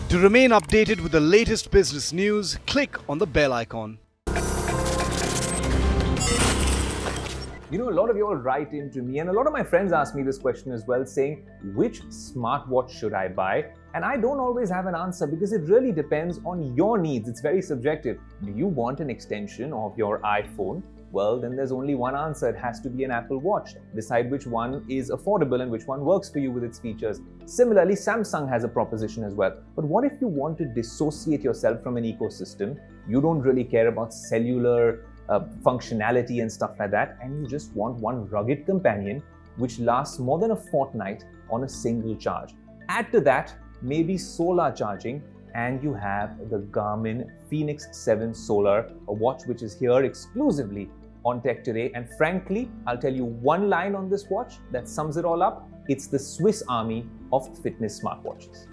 To remain updated with the latest business news, click on the bell icon. You know, a lot of you all write into me, and a lot of my friends ask me this question as well, saying, which smartwatch should I buy? And I don't always have an answer because it really depends on your needs. It's very subjective. Do you want an extension of your iPhone? Well, then there's only one answer. It has to be an Apple Watch. Decide which one is affordable and which one works for you with its features. Similarly, Samsung has a proposition as well. But what if you want to dissociate yourself from an ecosystem? You don't really care about cellular functionality and stuff like that, and you just want one rugged companion which lasts more than a fortnight on a single charge. Add to that maybe solar charging, and you have the Garmin Fenix 7 Solar, a watch which is here exclusively on Tech Today. And frankly, I'll tell you one line on this watch that sums it all up. It's the Swiss Army of fitness smartwatches.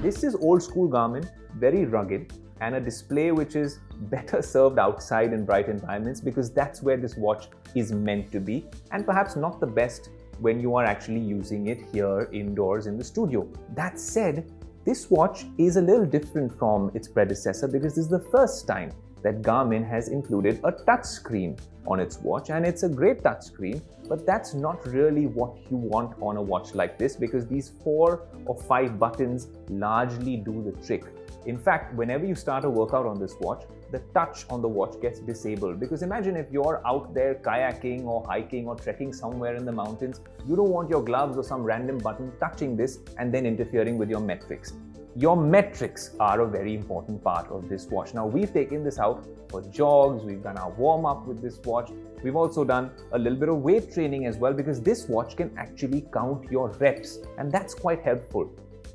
This is old school Garmin, very rugged, and a display which is better served outside in bright environments because that's where this watch is meant to be, and perhaps not the best when you are actually using it here indoors in the studio. That said, this watch is a little different from its predecessor because this is the first time that Garmin has included a touchscreen on its watch, and it's a great touchscreen, but that's not really what you want on a watch like this because these 4 or 5 buttons largely do the trick. In fact, whenever you start a workout on this watch, the touch on the watch gets disabled because imagine if you're out there kayaking or hiking or trekking somewhere in the mountains, you don't want your gloves or some random button touching this and then interfering with your metrics. Your metrics are a very important part of this watch. Now, we've taken this out for jogs, we've done our warm-up with this watch. We've also done a little bit of weight training as well because this watch can actually count your reps, and that's quite helpful.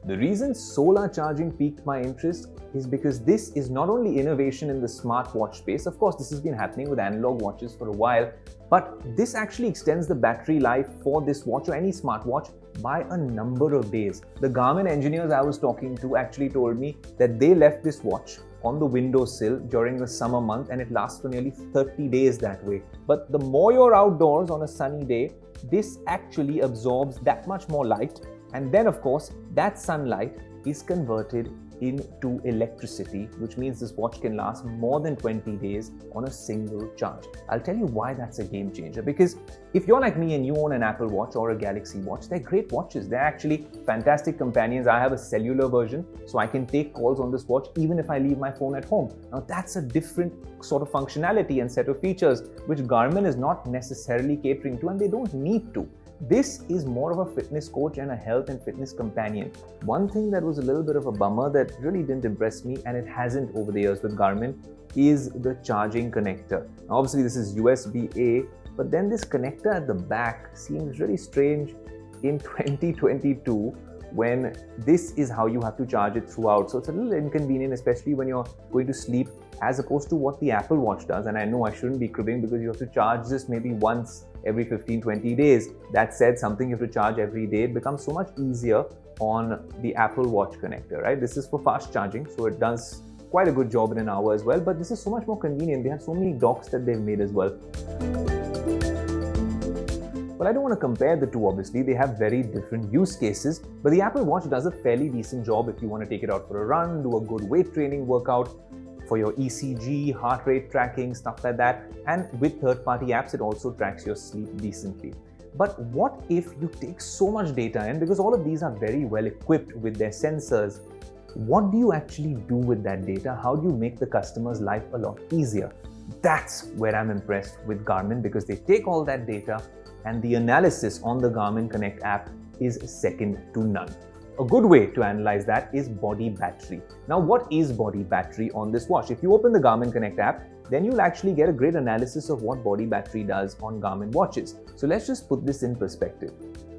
The reason solar charging piqued my interest is because this is not only innovation in the smartwatch space. Of course, this has been happening with analog watches for a while, but this actually extends the battery life for this watch or any smartwatch by a number of days. The Garmin engineers I was talking to actually told me that they left this watch on the windowsill during the summer month and it lasts for nearly 30 days that way. But the more you're outdoors on a sunny day, this actually absorbs that much more light, and then of course that sunlight is converted into electricity, which means this watch can last more than 20 days on a single charge. I'll tell you why that's a game changer, because if you're like me and you own an Apple Watch or a Galaxy Watch, they're great watches. They're actually fantastic companions. I have a cellular version, so I can take calls on this watch even if I leave my phone at home. Now that's a different sort of functionality and set of features which Garmin is not necessarily catering to, and they don't need to. This is more of a fitness coach and a health and fitness companion. One thing that was a little bit of a bummer that really didn't impress me, and it hasn't over the years with Garmin, is the charging connector. Now, obviously this is USB-A, but then this connector at the back seems really strange in 2022 when this is how you have to charge it throughout. So it's a little inconvenient, especially when you're going to sleep, as opposed to what the Apple Watch does. And I know I shouldn't be cribbing because you have to charge this maybe once every 15-20 days. That said, something you have to charge every day, it becomes so much easier on the Apple Watch connector, right? This is for fast charging, so it does quite a good job in an hour as well, but this is so much more convenient. They have so many docks that they've made as well. Well, I don't want to compare the two, obviously. They have very different use cases, but the Apple Watch does a fairly decent job if you want to take it out for a run, do a good weight training workout, for your ECG, heart rate tracking, stuff like that. And with third-party apps, it also tracks your sleep decently. But what if you take so much data in, because all of these are very well equipped with their sensors, what do you actually do with that data? How do you make the customer's life a lot easier? That's where I'm impressed with Garmin, because they take all that data and the analysis on the Garmin Connect app is second to none. A good way to analyze that is body battery. Now, what is body battery on this watch? If you open the Garmin Connect app, then you'll actually get a great analysis of what body battery does on Garmin watches. So let's just put this in perspective.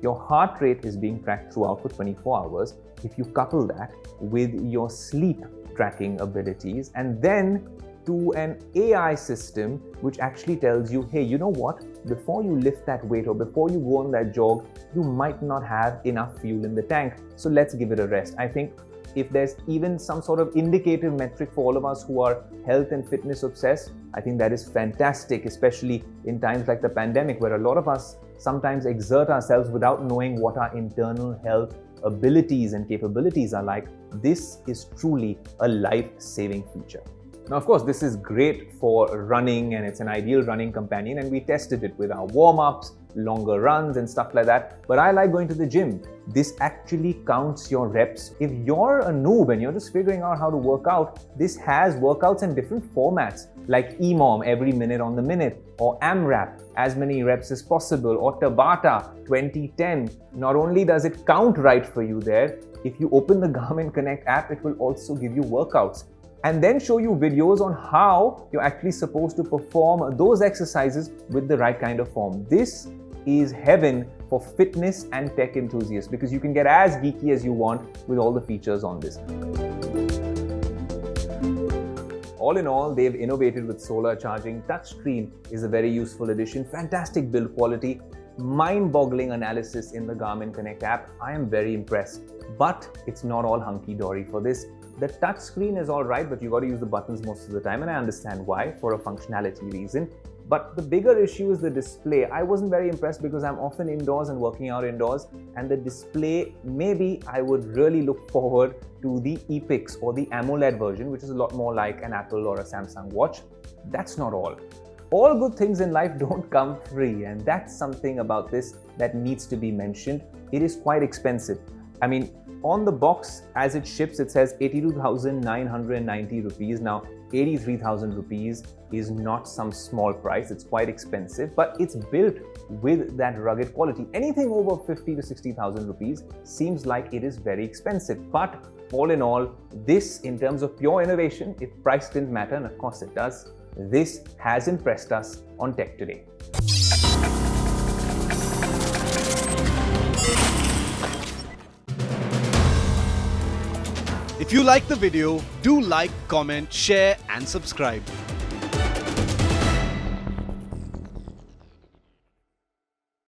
Your heart rate is being tracked throughout for 24 hours. If you couple that with your sleep tracking abilities and then to an AI system which actually tells you, hey, you know what? Before you lift that weight or before you go on that jog, you might not have enough fuel in the tank. So let's give it a rest. I think if there's even some sort of indicative metric for all of us who are health and fitness obsessed, I think that is fantastic, especially in times like the pandemic where a lot of us sometimes exert ourselves without knowing what our internal health abilities and capabilities are like, this is truly a life-saving feature. Now, of course, this is great for running and it's an ideal running companion, and we tested it with our warm-ups, longer runs and stuff like that. But I like going to the gym. This actually counts your reps. If you're a noob and you're just figuring out how to work out, this has workouts in different formats like EMOM, every minute on the minute, or AMRAP, as many reps as possible, or Tabata, 20-10. Not only does it count right for you there, if you open the Garmin Connect app, it will also give you workouts and then show you videos on how you're actually supposed to perform those exercises with the right kind of form. This is heaven for fitness and tech enthusiasts because you can get as geeky as you want with all the features on this. All in all, they've innovated with solar charging. Touchscreen is a very useful addition. Fantastic build quality. Mind-boggling analysis in the Garmin Connect app. I am very impressed. But it's not all hunky-dory for this. The touchscreen is all right, but you got to use the buttons most of the time, and I understand why, for a functionality reason. But the bigger issue is the display. I wasn't very impressed because I'm often indoors and working out indoors, and the display, maybe I would really look forward to the Epix or the AMOLED version, which is a lot more like an Apple or a Samsung watch. That's not all. All good things in life don't come free, and that's something about this that needs to be mentioned. It is quite expensive. I mean, on the box, as it ships, it says 82,990 rupees. Now, 83,000 rupees is not some small price. It's quite expensive, but it's built with that rugged quality. Anything over 50 to 60,000 rupees seems like it is very expensive. But all in all, this, in terms of pure innovation, if price didn't matter, and of course it does, this has impressed us on Tech Today. If you like the video, do like, comment, share and subscribe.